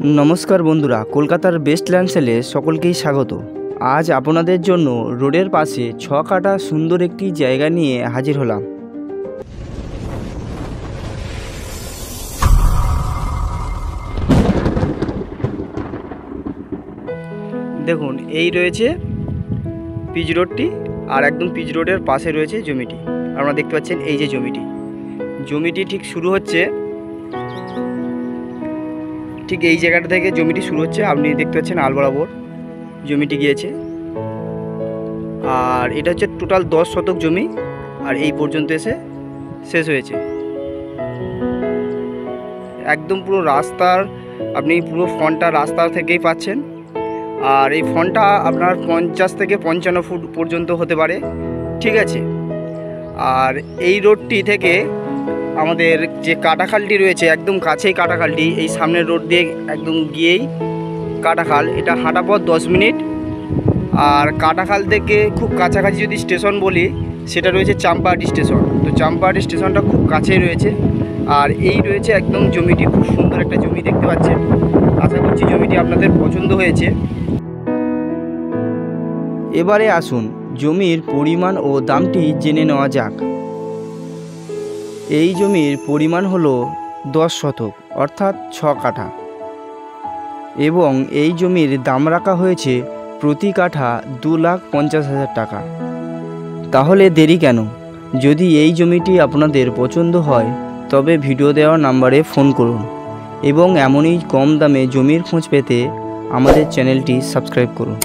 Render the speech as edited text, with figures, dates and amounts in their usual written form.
নমস্কার বন্ধুরা, কলকাতার বেস্ট ল্যান্ড সেলে সকলকেই স্বাগত। আজ আপনাদের জন্য রোডের পাশে 6 কাঠা সুন্দর একটি জায়গা নিয়ে হাজির হলাম। দেখুন, এই রয়েছে পিচ রোডটি, আর একদম পিচ রোডের পাশে রয়েছে জমিটি। আপনারা দেখতে পাচ্ছেন এই যে জমিটি ঠিক শুরু হচ্ছে, ঠিক এই জায়গাটা থেকে জমিটি শুরু হচ্ছে। আপনি দেখতে পাচ্ছেন আল বরাবর জমিটি গিয়েছে, আর এটা হচ্ছে টোটাল 10 শতক জমি, আর এই পর্যন্ত এসে শেষ হয়েছে। একদম পুরো রাস্তার, আপনি পুরো ফ্রন্টটা রাস্তা থেকেই পাচ্ছেন, আর এই ফ্রন্টটা আপনার 50 থেকে 55 ফুট পর্যন্ত হতে পারে, ঠিক আছে। আর এই রোডটি থেকে আমাদের যে কাটাখালটি রয়েছে, একদম কাছেই কাটাখালটি, এই সামনের রোড দিয়ে একদম গিয়েই কাটাখাল। এটা হাঁটা পথ 10 মিনিট। আর কাটাখাল থেকে খুব কাছাকাছি যদি স্টেশন বলি, সেটা রয়েছে চাম্পাহাটি স্টেশন। তো চাম্পাহাটি স্টেশনটা খুব কাছেই রয়েছে। আর এই রয়েছে একদম জমিটি, খুব সুন্দর একটা জমি দেখতে পাচ্ছেন। আশা করছি জমিটি আপনাদের পছন্দ হয়েছে। এবারে আসুন জমির পরিমাণ ও দামটি জেনে নেওয়া যাক। এই জমির পরিমাণ হলো 10 শতক, অর্থাৎ 6 কাঠা, এবং এই জমির দাম রাখা হয়েছে প্রতি কাঠা 2,50,000 টাকা। তাহলে দেরি কেন? যদি এই জমিটি আপনাদের পছন্দ হয় তবে ভিডিও দেওয়া নাম্বারে ফোন করুন, এবং এমনই কম দামে জমির খোঁজ পেতে আমাদের চ্যানেলটি সাবস্ক্রাইব করুন।